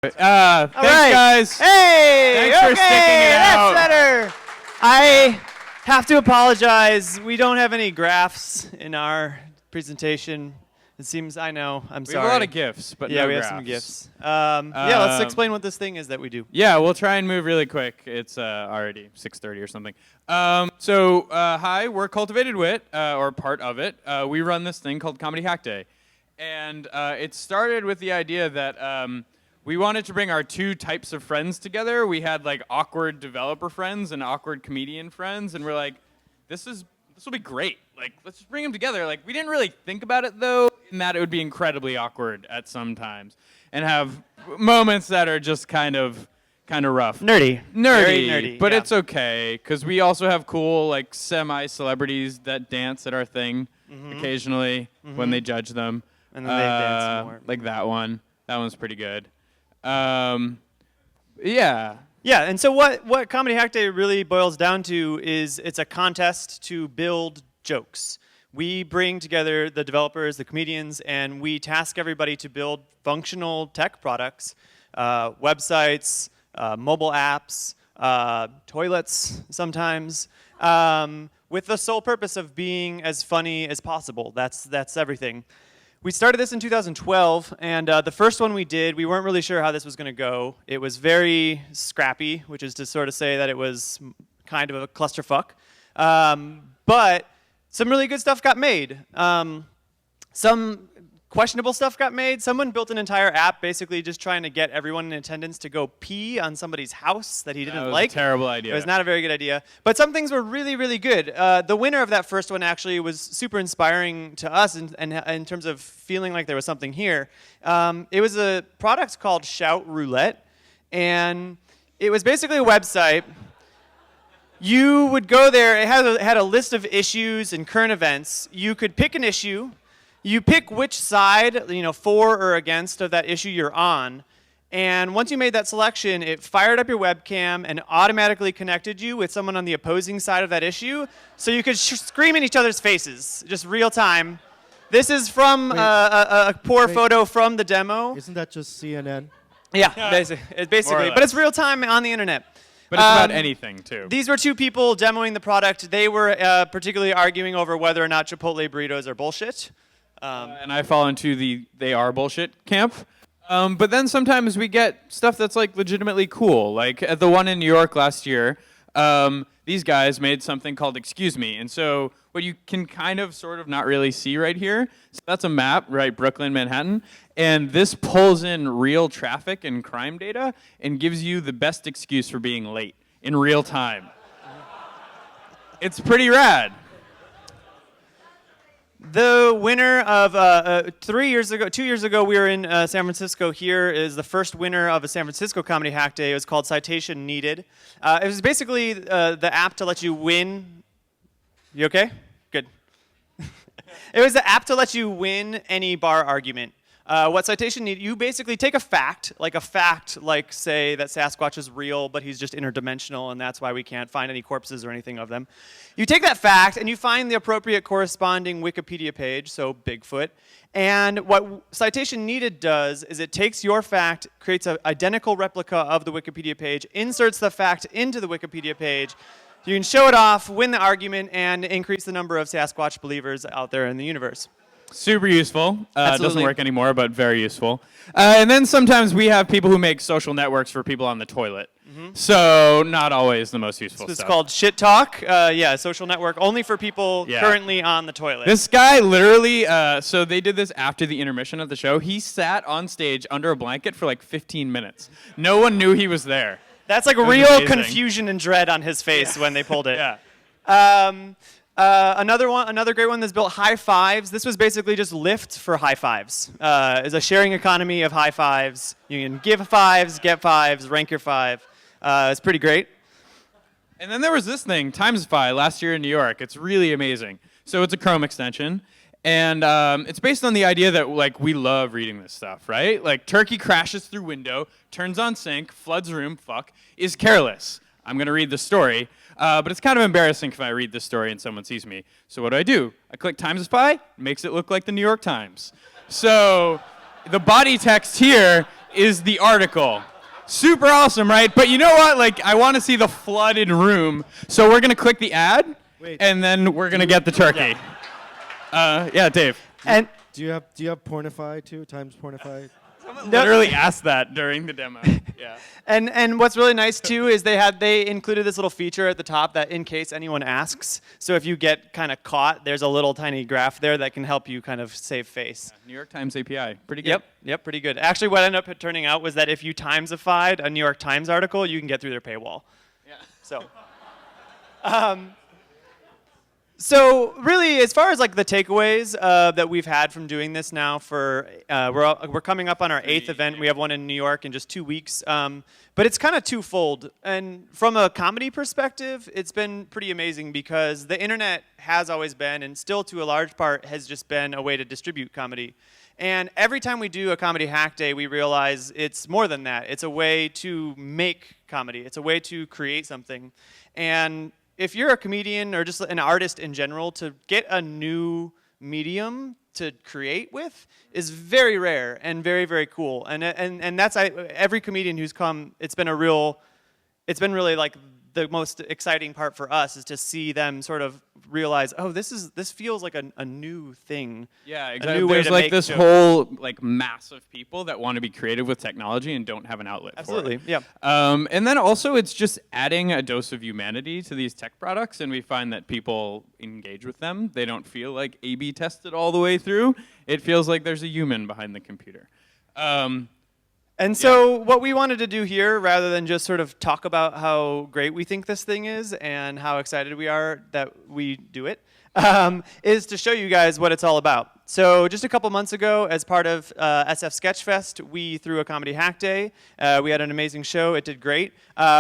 Thanks, guys. Hey, Thanks for sticking it out. That's better. I have to apologize. We don't have any graphs in our presentation. It seems, I know, I'm sorry. We have a lot of GIFs, but yeah, no we graphs. have some GIFs. Yeah, let's explain what this thing is that we do. Yeah, we'll try and move really quick. It's already 6:30 or something. Hi, we're Cultivated Wit, or part of it. We run this thing called Comedy Hack Day. And it started with the idea that we wanted to bring our two types of friends together. We had like awkward developer friends and awkward comedian friends, and we're like, this will be great. Like, let's just bring them together. Like, we didn't really think about it though, in that it would be incredibly awkward at some times, and have moments that are just kind of rough. Nerdy. Very Nerdy, nerdy. but yeah. it's okay because we also have cool like semi-celebrities that dance at our thing occasionally when they judge them. And then they dance more. Like that one. That one's pretty good. Yeah. Yeah, and so what Comedy Hack Day really boils down to is it's a contest to build jokes. We bring together the developers, the comedians, and we task everybody to build functional tech products, websites, mobile apps, toilets sometimes, with the sole purpose of being as funny as possible. That's everything. We started this in 2012, and the first one we did, we weren't really sure how this was going to go. It was very scrappy, which is to sort of say that it was kind of a clusterfuck. But some really good stuff got made. Some questionable stuff got made. Someone built an entire app basically just trying to get everyone in attendance to go pee on somebody's house that he didn't like. That was a terrible idea. It was not a very good idea. But some things were really, really good. The winner of that first one actually was super inspiring to us in terms of feeling like there was something here. It was a product called Shout Roulette. And it was basically a website. You would go there. It had a list of issues and current events. You could pick an issue. You pick which side, for or against of that issue you're on, and once you made that selection, it fired up your webcam and automatically connected you with someone on the opposing side of that issue, so you could scream in each other's faces, just real time. This is from a poor photo from the demo. Isn't that just CNN? Yeah, basically, but it's real time on the internet. But it's about anything, too. These were two people demoing the product. They were particularly arguing over whether or not Chipotle burritos are bullshit. And I fall into the they are bullshit camp. But then sometimes we get stuff that's like legitimately cool. Like at the one in New York last year, these guys made something called Excuse Me. And so what you can kind of sort of not really see right here, so that's a map, right, Brooklyn, Manhattan. And this pulls in real traffic and crime data and gives you the best excuse for being late in real time. It's pretty rad. The winner of 2 years ago, we were in San Francisco. Here is the first winner of a San Francisco Comedy Hack Day. It was called Citation Needed. It was basically the app to let you win. You okay? Good. It was the app to let you win any bar argument. What Citation Needed, you basically take a fact, like say that Sasquatch is real, but he's just interdimensional, and that's why we can't find any corpses or anything of them. You take that fact, and you find the appropriate corresponding Wikipedia page, so Bigfoot, and what Citation Needed does is it takes your fact, creates an identical replica of the Wikipedia page, inserts the fact into the Wikipedia page. You can show it off, win the argument, and increase the number of Sasquatch believers out there in the universe. Super useful. It doesn't work anymore, but very useful. And then sometimes we have people who make social networks for people on the toilet. So not always the most useful stuff. It's called Shit Talk. Social network only for people currently on the toilet. This guy literally, so they did this after the intermission of the show. He sat on stage under a blanket for like 15 minutes. No one knew he was there. That's like real confusion and dread on his face when they pulled it. Another great one that's built high fives. This was basically just Lyft for high fives. It's a sharing economy of high fives. You can give fives, get fives, rank your five. It's pretty great. And then there was this thing, Timesify, last year in New York. It's really amazing. So it's a Chrome extension. And it's based on the idea that like we love reading this stuff, right? Like turkey crashes through window, turns on sink, floods room, is careless. I'm going to read the story. But it's kind of embarrassing if I read this story and someone sees me. So what do? I click Timesify, makes it look like the New York Times. So the body text here is the article. Super awesome, right? But you know what? Like, I want to see the flooded room. So we're going to click the ad, and then we're going to get the turkey. Yeah, Dave. And Do you have Pornify too? Times Pornify? Literally asked that during the demo. Yeah. And what's really nice too is they included this little feature at the top that in case anyone asks, so if you get kind of caught, there's a little tiny graph there that can help you kind of save face. New York Times API. Pretty good. Yep, pretty good. Actually, what ended up turning out was that if you Timesified a New York Times article, you can get through their paywall. Yeah. So. So really, as far as like the takeaways that we've had from doing this now for, we're coming up on our 8th event. We have one in New York in just 2 weeks. But it's kind of twofold. And from a comedy perspective, it's been pretty amazing because the internet has always been, and still to a large part, has just been a way to distribute comedy. And every time we do a comedy hack day, we realize it's more than that. It's a way to make comedy. It's a way to create something. And if you're a comedian or just an artist in general, to get a new medium to create with is very rare and very, very cool. And that's every comedian who's come, it's been really like the most exciting part for us is to see them sort of realize, oh, this feels like a new thing. Yeah, A exactly. new way There's to like make this jokes. whole like mass of people that want to be creative with technology and don't have an outlet Absolutely, for it. yeah. And then also it's just adding a dose of humanity to these tech products, and we find that people engage with them. They don't feel like A/B tested all the way through. It feels like there's a human behind the computer. And so what we wanted to do here, rather than just sort of talk about how great we think this thing is and how excited we are that we do it, is to show you guys what it's all about. So just a couple months ago, as part of SF Sketchfest, we threw a comedy hack day. We had an amazing show. It did great.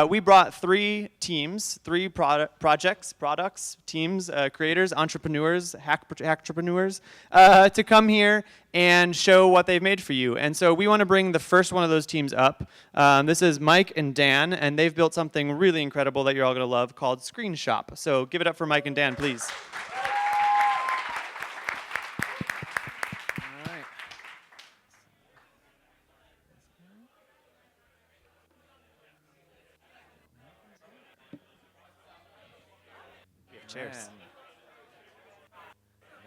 We brought 3 teams, 3 products, teams, creators, entrepreneurs, hacktrepreneurs, to come here and show what they've made for you. And so we want to bring the first one of those teams up. This is Mike and Dan, and they've built something really incredible that you're all going to love called Screen Shop. So give it up for Mike and Dan, please. Cheers.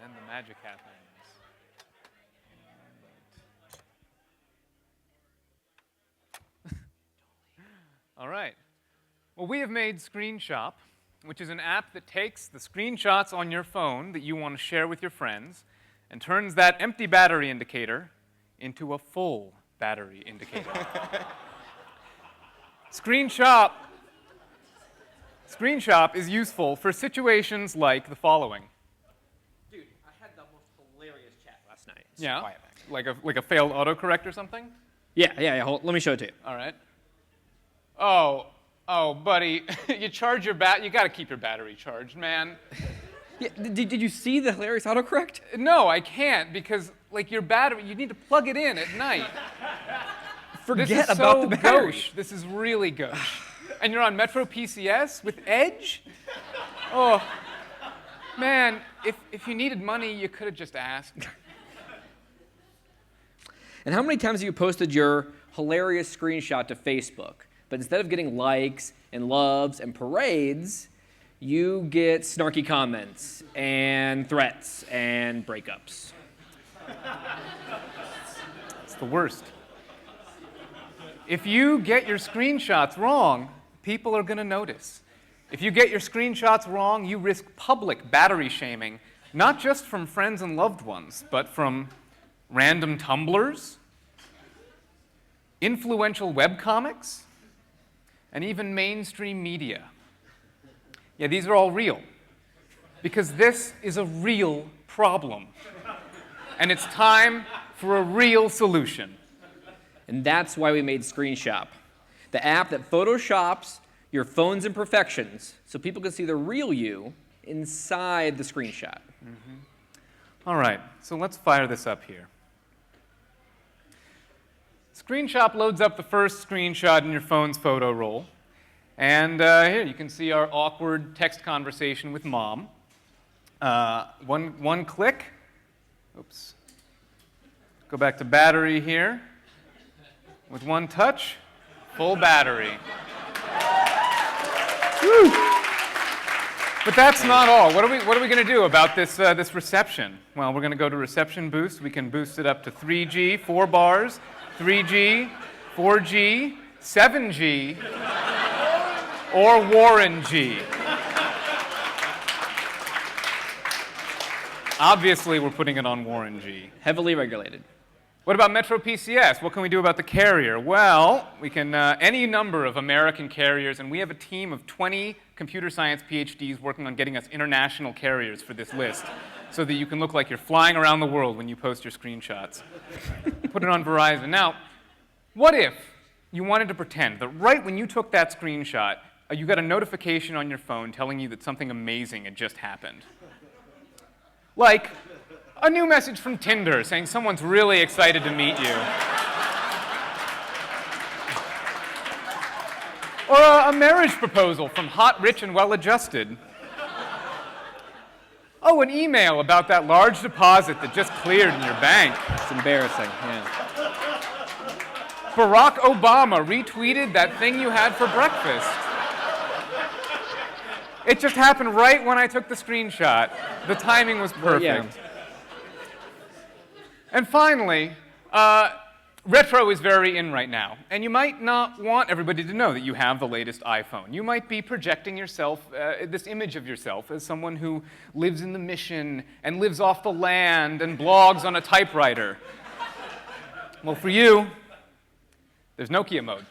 And then the magic happens. All right. Well, we have made Screen Shop, which is an app that takes the screenshots on your phone that you want to share with your friends and turns that empty battery indicator into a full battery indicator. Screen Shop is useful for situations like the following. Dude, I had the most hilarious chat last night. Yeah? Quiet back. Like a failed autocorrect or something? Yeah. Let me show it to you. All right. Oh, buddy, you charge your you got to keep your battery charged, man. Yeah, did you see the hilarious autocorrect? No, I can't because like your battery, you need to plug it in at night. Forget This is about so the battery. gauche. This is really gauche. And you're on Metro PCS with Edge? Oh, man, if you needed money, you could have just asked. And how many times have you posted your hilarious screenshot to Facebook? But instead of getting likes and loves and parades, you get snarky comments and threats and breakups. It's the worst. If you get your screenshots wrong, people are going to notice. If you get your screenshots wrong, you risk public battery shaming, not just from friends and loved ones, but from random Tumblrs, influential webcomics, and even mainstream media. Yeah, these are all real, because this is a real problem, and it's time for a real solution. And that's why we made Screenshop, the app that photoshops your phone's imperfections so people can see the real you inside the screenshot. All right, so let's fire this up here. Screenshot loads up the first screenshot in your phone's photo roll. And here you can see our awkward text conversation with Mom. One click. Oops. Go back to battery here. With one touch, full battery. But that's not all. What are we going to do about this reception? Well, we're going to go to reception boost. We can boost it up to 3G, 4 bars, 3G, 4G, 7G, or Warren G. Obviously, we're putting it on Warren G. Heavily regulated. What about Metro PCS? What can we do about the carrier? Well, we can any number of American carriers, and we have a team of 20 computer science PhDs working on getting us international carriers for this list, so that you can look like you're flying around the world when you post your screenshots. Put it on Verizon. Now, what if you wanted to pretend that right when you took that screenshot, you got a notification on your phone telling you that something amazing had just happened? Like a new message from Tinder saying someone's really excited to meet you. Or a marriage proposal from Hot, Rich, and Well-Adjusted. Oh, an email about that large deposit that just cleared in your bank. It's embarrassing, yeah. Barack Obama retweeted that thing you had for breakfast. It just happened right when I took the screenshot. The timing was perfect. Yeah. And finally, retro is very in right now. And you might not want everybody to know that you have the latest iPhone. You might be projecting yourself, this image of yourself, as someone who lives in the mission and lives off the land and blogs on a typewriter. Well, for you, there's Nokia mode.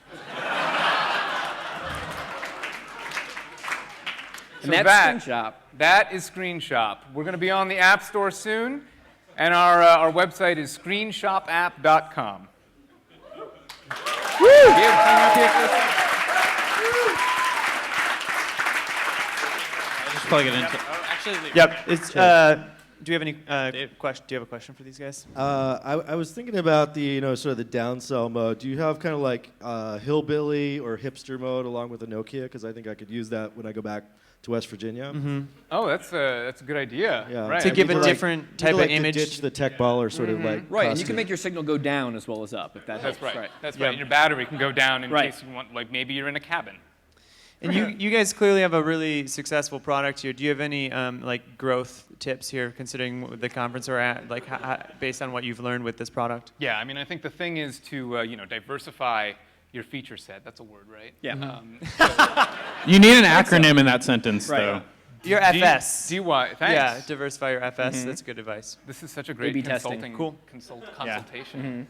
And that's Screenshop. That is Screenshop. We're going to be on the App Store soon, and our website is screenshopapp.com. Just plug it into. Actually, Yep. It's. Do you have any question? Do you have a question for these guys? I was thinking about the sort of the downsell mode. Do you have kind of like hillbilly or hipster mode along with the Nokia? Because I think I could use that when I go back to West Virginia. Mm-hmm. Oh, that's a good idea. Yeah. Right. To give a People different type of like image. To ditch the tech baller sort of like. Right, and you costume. can make your signal go down as well as up, if that That's helps. right. That's Yep. right. And your battery can go down in Right. case you want, like maybe you're in a cabin. And you guys clearly have a really successful product here. Do you have any like growth tips here, considering the conference we're at, like based on what you've learned with this product? Yeah, I mean, I think the thing is to diversify your feature set. That's a word, right? Yeah. you need an acronym in that sentence, Right. though. Your FS. DY. Thanks. Yeah, diversify your FS. That's good advice. This is such a great A/B testing. consulting Cool. consultation.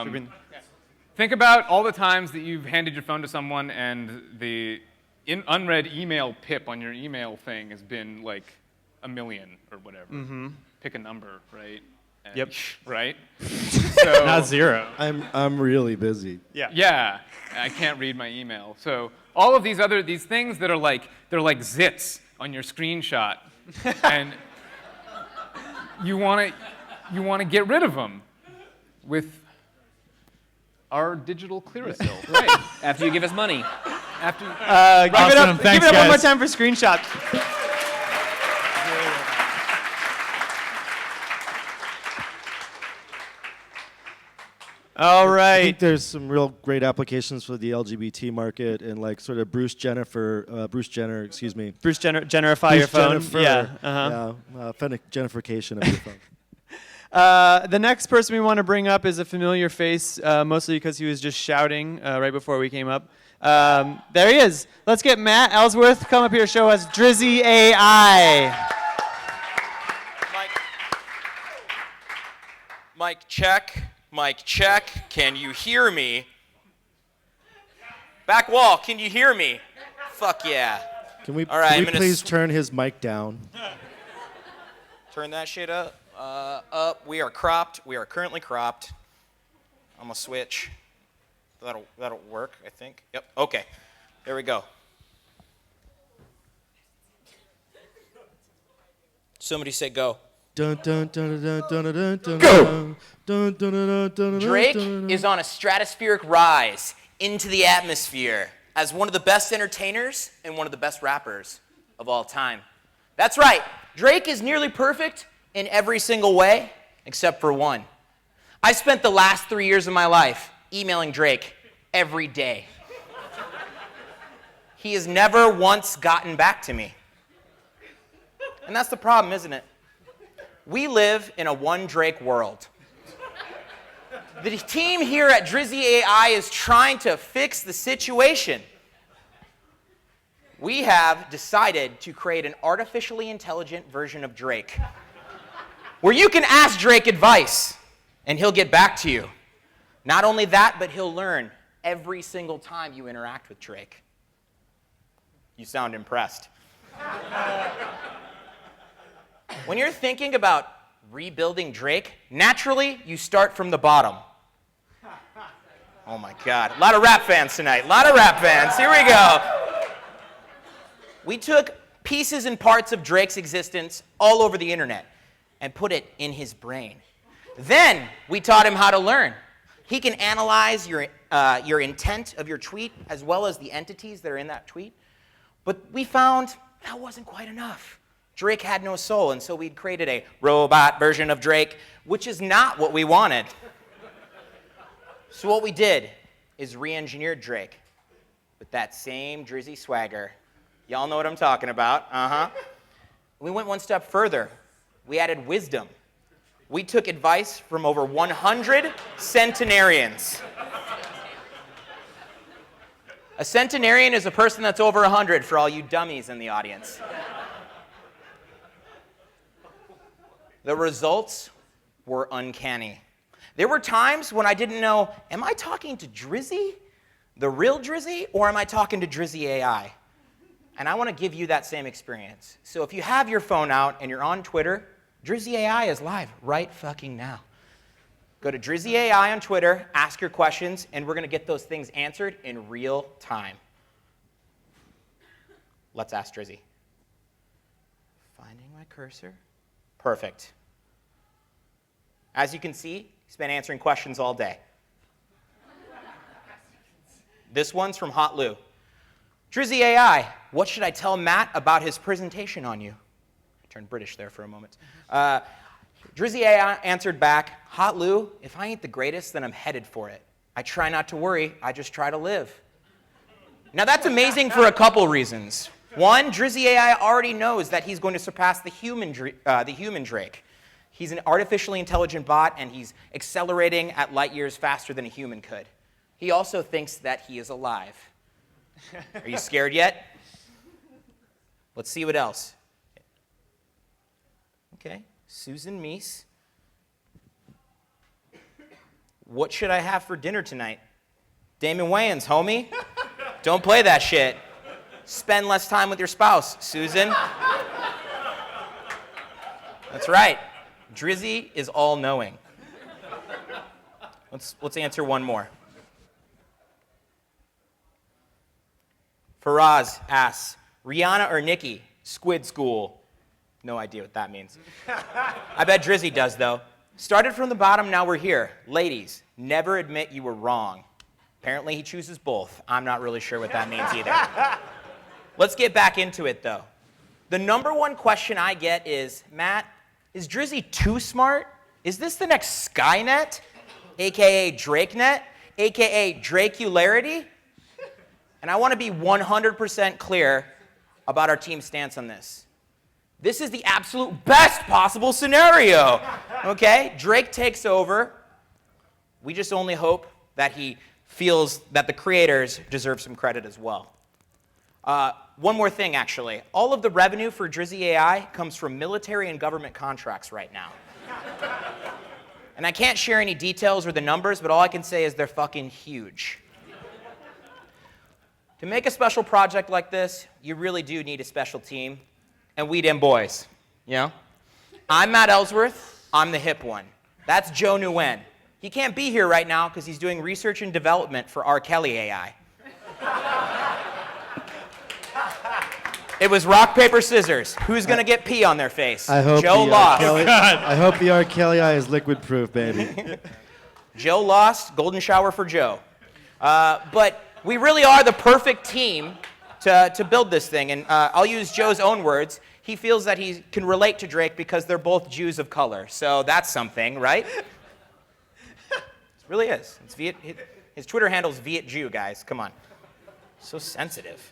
We've been- Think about all the times that you've handed your phone to someone and the unread email pip on your email thing has been like 1 million or whatever. Pick a number, right? And- Yep. Right? So, Not 0. I'm really busy. yeah, I can't read my email. So all of these things that are like they're like zits on your screenshot, and you want to get rid of them with our digital Clearasil. Right. After you give us money. After give it Awesome. up. Thanks, Give it up one more guys. time for screenshot. All I right. think there's some real great applications for the LGBT market and like sort of Bruce Jenner, excuse me. Bruce Jennerify your phone. Jennifer. Yeah. Uh-huh. Jenniferication of your phone. The next person we want to bring up is a familiar face, mostly because he was just shouting right before we came up. There he is. Let's get Matt Ellsworth to come up here and show us Drizzy AI. Mic check. Mic check. Can you hear me? Back wall, can you hear me? Fuck yeah. Can we, All right, can I'm we gonna please turn his mic down? Turn that shit up. Up. We are cropped. We are currently cropped. I'm gonna switch. That'll work, I think. Yep. Okay. There we go. Somebody say go. Dun, dun, dun, dun, dun, dun, dun, dun, Go! dun, dun, dun, dun, dun, Drake dun, dun. is on a stratospheric rise into the atmosphere as one of the best entertainers and one of the best rappers of all time. That's right. Drake is nearly perfect in every single way except for one. I spent the last 3 years of my life emailing Drake every day. He has never once gotten back to me. And that's the problem, isn't it? We live in a one Drake world. The team here at Drizzy AI is trying to fix the situation. We have decided to create an artificially intelligent version of Drake, where you can ask Drake advice, and he'll get back to you. Not only that, but he'll learn every single time you interact with Drake. You sound impressed. When you're thinking about rebuilding Drake, naturally, you start from the bottom. Oh my God, a lot of rap fans tonight, a lot of rap fans. Here we go. We took pieces and parts of Drake's existence all over the internet and put it in his brain. Then we taught him how to learn. He can analyze your intent of your tweet as well as the entities that are in that tweet. But we found that wasn't quite enough. Drake had no soul, and so we created a robot version of Drake, which is not what we wanted. So what we did is re-engineered Drake with that same Drizzy swagger. Y'all know what I'm talking about, We went one step further. We added wisdom. We took advice from over 100 centenarians. A centenarian is a person that's over 100 for all you dummies in the audience. The results were uncanny. There were times when I didn't know, am I talking to Drizzy, the real Drizzy, or am I talking to Drizzy AI? And I want to give you that same experience. So if you have your phone out and you're on Twitter, Drizzy AI is live right fucking now. Go to Drizzy AI on Twitter, ask your questions, and we're going to get those things answered in real time. Let's ask Drizzy. Finding my cursor. Perfect. As you can see, he's been answering questions all day. This one's from Hot Lou. Drizzy AI, what should I tell Matt about his presentation on you? I turned British there for a moment. Drizzy AI answered back, Hot Lou, if I ain't the greatest, then I'm headed for it. I try not to worry, I just try to live. Now that's amazing for a couple reasons. One, Drizzy AI already knows that he's going to surpass the human Drake. He's an artificially intelligent bot, and he's accelerating at light years faster than a human could. He also thinks that he is alive. Are you scared yet? Let's see what else. Okay, Susan Meese. What should I have for dinner tonight? Damon Wayans, homie. Don't play that shit. Spend less time with your spouse, Susan. That's right. Drizzy is all-knowing. Let's answer one more. Faraz asks, Rihanna or Nicki? Squid School. No idea what that means. I bet Drizzy does, though. Started from the bottom, now we're here. Ladies, never admit you were wrong. Apparently he chooses both. I'm not really sure what that means either. Let's get back into it, though. The number one question I get is, Matt, is Drizzy too smart? Is this the next Skynet, a.k.a. DrakeNet, a.k.a. Dracularity? And I want to be 100% clear about our team's stance on this. This is the absolute best possible scenario, okay? Drake takes over. We just only hope that he feels that the creators deserve some credit as well. One more thing, actually. All of the revenue for Drizzy AI comes from military and government contracts right now. And I can't share any details or the numbers, but all I can say is they're fucking huge. To make a special project like this, you really do need a special team, and we them boys, you know? I'm Matt Ellsworth, I'm the hip one. That's Joe Nguyen. He can't be here right now because he's doing research and development for R. Kelly AI. It was rock, paper, scissors. Who's gonna get pee on their face? I hope Joe lost. I hope the R. Kelly eye is liquid proof, baby. Joe lost, golden shower for Joe. But we really are the perfect team to build this thing. And I'll use Joe's own words. He feels that he can relate to Drake because they're both Jews of color. So that's something, right? It really is. It's His Twitter handle's VietJew, guys. Come on. So sensitive.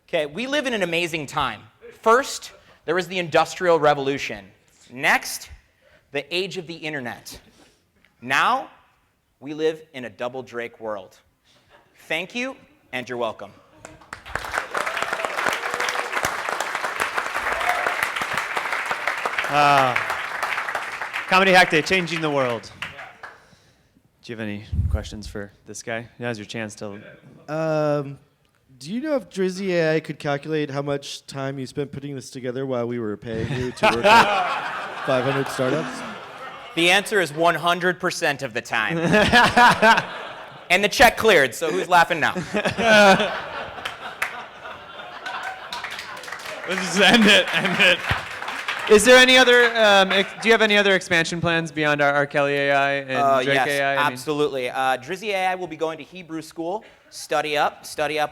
Okay, we live in an amazing time. First, there was the Industrial Revolution. Next, the age of the internet. Now, we live in a double Drake world. Thank you, and you're welcome. Comedy Hack Day, changing the world. Do you have any questions for this guy? Now's your chance to. Do you know if Drizzy AI could calculate how much time you spent putting this together while we were paying you to work at 500 startups? The answer is 100% of the time. And the check cleared, so who's laughing now? Let's just end it. Is there any other? Do you have any other expansion plans beyond our Kelly AI and Drake yes, AI? absolutely. Drizzy AI will be going to Hebrew school, study up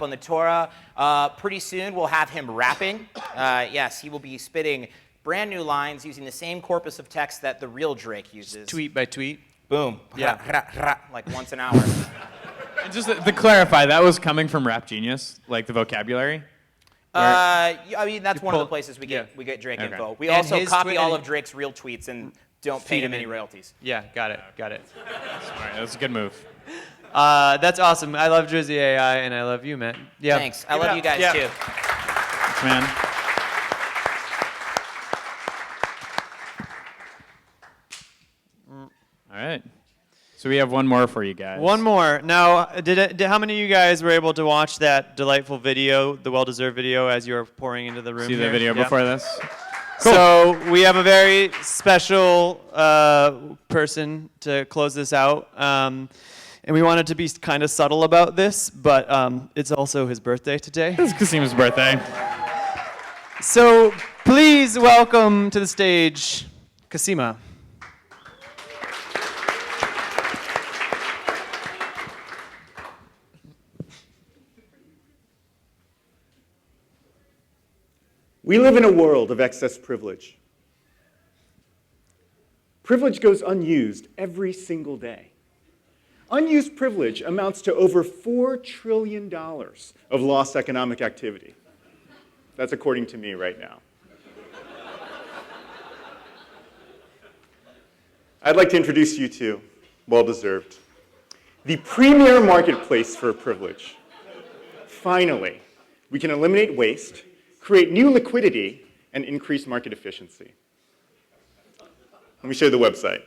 on the Torah. Pretty soon we'll have him rapping. Yes, he will be spitting brand new lines using the same corpus of text that the real Drake uses. Tweet by tweet. Boom. Yeah. Like once an hour. And just to clarify, that was coming from Rap Genius, like the vocabulary? I mean, that's one of the pull- places we get Drake Okay. info. We And also his copy tweet- all of Drake's real tweets and don't pay Feed him him any in. royalties. Yeah, got it. All right, that's a good move. That's awesome. I love Drizzy AI and I love you, Matt. Yeah. Thanks. I love you guys too. Thanks, man. All right. So we have one more for you guys. One more. Now, how many of you guys were able to watch that delightful video, the well-deserved video, as you were pouring into the room? See the here? video Yeah. before this? So we have a very special person to close this out. And we wanted to be kind of subtle about this, but it's also his birthday today. It's Kasim's birthday. So please welcome to the stage, Kasima. We live in a world of excess privilege. Privilege goes unused every single day. Unused privilege amounts to over $4 trillion of lost economic activity. That's according to me right now. I'd like to introduce you to, well-deserved, the premier marketplace for privilege. Finally, we can eliminate waste, create new liquidity, and increase market efficiency. Let me show you the website.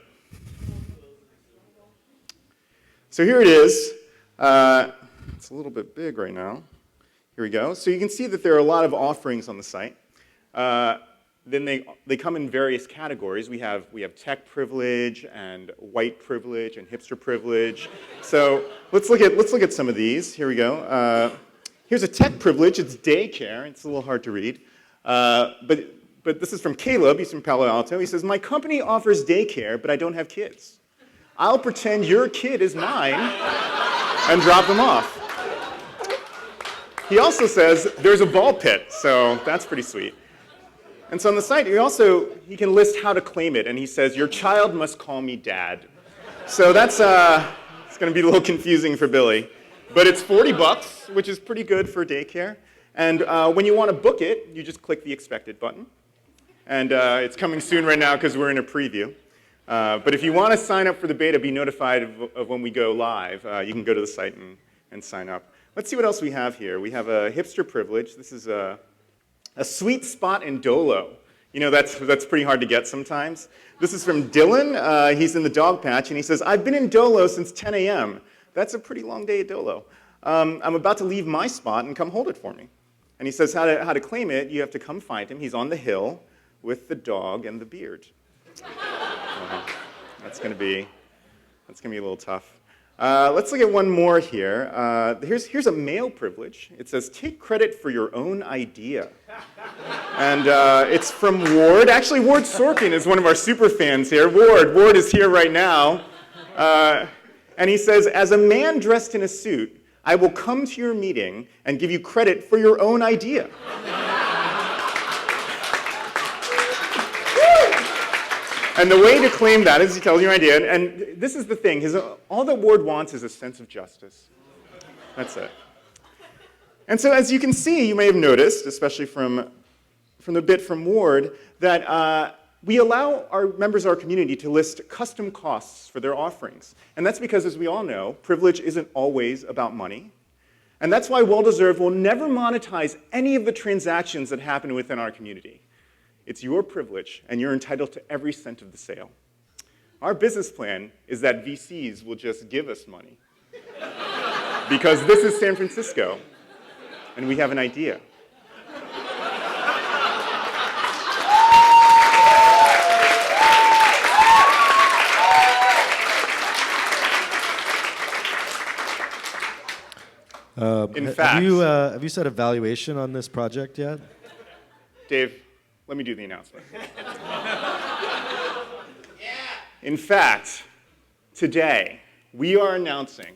So here it is. It's a little bit big right now. Here we go. So you can see that there are a lot of offerings on the site. Then they come in various categories. We have tech privilege and white privilege and hipster privilege. So let's look at some of these. Here we go. Here's a tech privilege. It's daycare. It's a little hard to read. But this is from Caleb. He's from Palo Alto. He says, my company offers daycare, but I don't have kids. I'll pretend your kid is mine and drop them off. He also says, there's a ball pit. So that's pretty sweet. And so on the site, he can list how to claim it. And he says, your child must call me dad. So that's it's going to be a little confusing for Billy. But it's $40, which is pretty good for daycare. And when you want to book it, you just click the expected button. And it's coming soon right now because we're in a preview. But if you want to sign up for the beta, be notified of when we go live, you can go to the site and sign up. Let's see what else we have here. We have a hipster privilege. This is a sweet spot in Dolo. You know, that's pretty hard to get sometimes. This is from Dylan. He's in the dog patch, and he says, I've been in Dolo since 10 a.m. That's a pretty long day at Dolo. I'm about to leave my spot and come hold it for me. And he says how to claim it. You have to come find him. He's on the hill with the dog and the beard. That's going to be a little tough. Let's look at one more here. Here's a male privilege. It says, take credit for your own idea. And it's from Ward. Actually, Ward Sorkin is one of our super fans here. Ward is here right now. And he says, as a man dressed in a suit, I will come to your meeting and give you credit for your own idea. And the way to claim that is to tell your idea. And this is the thing. All that Ward wants is a sense of justice. That's it. And so as you can see, you may have noticed, especially from the bit from Ward, that we allow our members of our community to list custom costs for their offerings. And that's because, as we all know, privilege isn't always about money. And that's why Well-Deserved will never monetize any of the transactions that happen within our community. It's your privilege, and you're entitled to every cent of the sale. Our business plan is that VCs will just give us money. Because this is San Francisco, and we have an idea. In fact, have you set a valuation on this project yet? Dave, let me do the announcement. In fact, today, we are announcing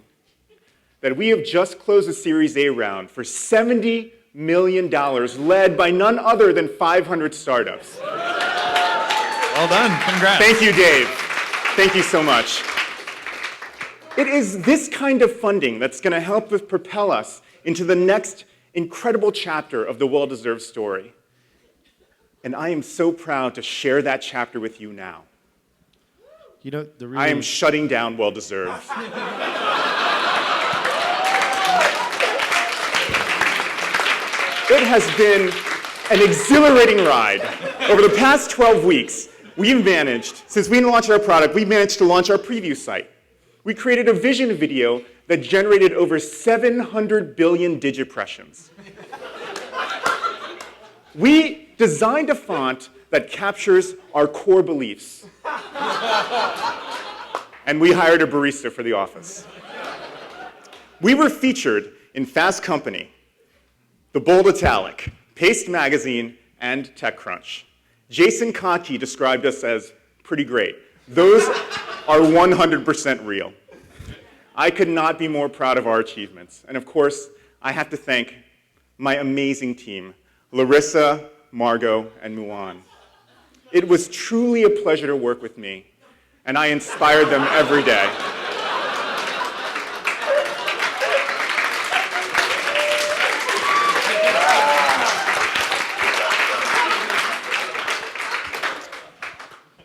that we have just closed a Series A round for $70 million, led by none other than 500 startups. Well done. Congrats. Thank you, Dave. Thank you so much. It is this kind of funding that's going to help us propel us into the next incredible chapter of the Well-Deserved story. And I am so proud to share that chapter with you now. You know, I am shutting down Well-Deserved. It has been an exhilarating ride. Over the past 12 weeks, we've managed, since we launched our product, we've managed to launch our preview site. We created a vision video that generated over 700 billion digipressions. We designed a font that captures our core beliefs. And we hired a barista for the office. We were featured in Fast Company, The Bold Italic, Paste Magazine, and TechCrunch. Jason Kotke described us as pretty great. Those are 100% real. I could not be more proud of our achievements. And of course, I have to thank my amazing team, Larissa, Margot, and Muan. It was truly a pleasure to work with me, and I inspired them every day.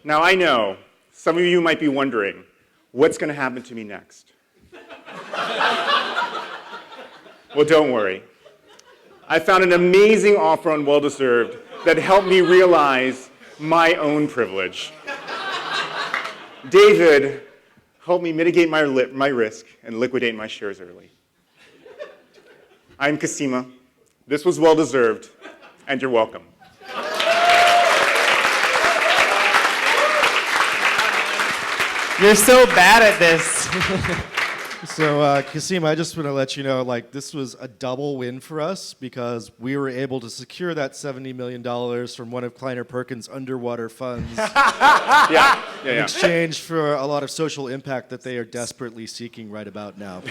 Now, I know some of you might be wondering, what's going to happen to me next? Well, don't worry. I found an amazing offer on Well-Deserved that helped me realize my own privilege. David helped me mitigate my risk and liquidate my shares early. I'm Cosima. This was Well-Deserved, and you're welcome. You're so bad at this. So, Cosima, I just want to let you know, like, this was a double win for us because we were able to secure that $70 million from one of Kleiner Perkins' underwater funds in exchange for a lot of social impact that they are desperately seeking right about now.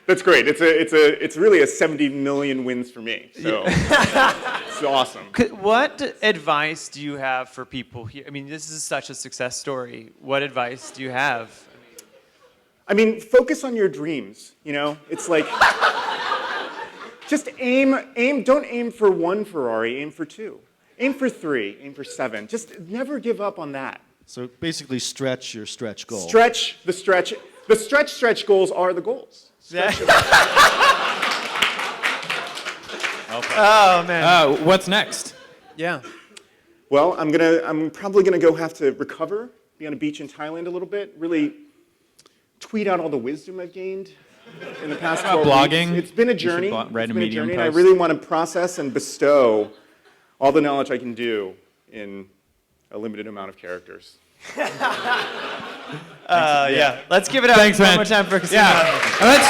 That's great. It's really a 70 million wins for me. So it's awesome. What advice do you have for people here? I mean, this is such a success story. What advice do you have? I mean, focus on your dreams, you know? It's like, just aim, don't aim for one Ferrari, aim for two. Aim for three, aim for seven. Just never give up on that. So basically stretch your stretch goal. Stretch the stretch. The stretch goals are the goals. Oh, man. What's next? Yeah. Well, I'm probably gonna have to recover, be on a beach in Thailand a little bit, really tweet out all the wisdom I've gained in the past 12 blogging? weeks. It's been a journey. And I really want to process and bestow all the knowledge I can do in a limited amount of characters. Yeah. Let's give it up Thanks, one man. more time for Cosima. Yeah. Let's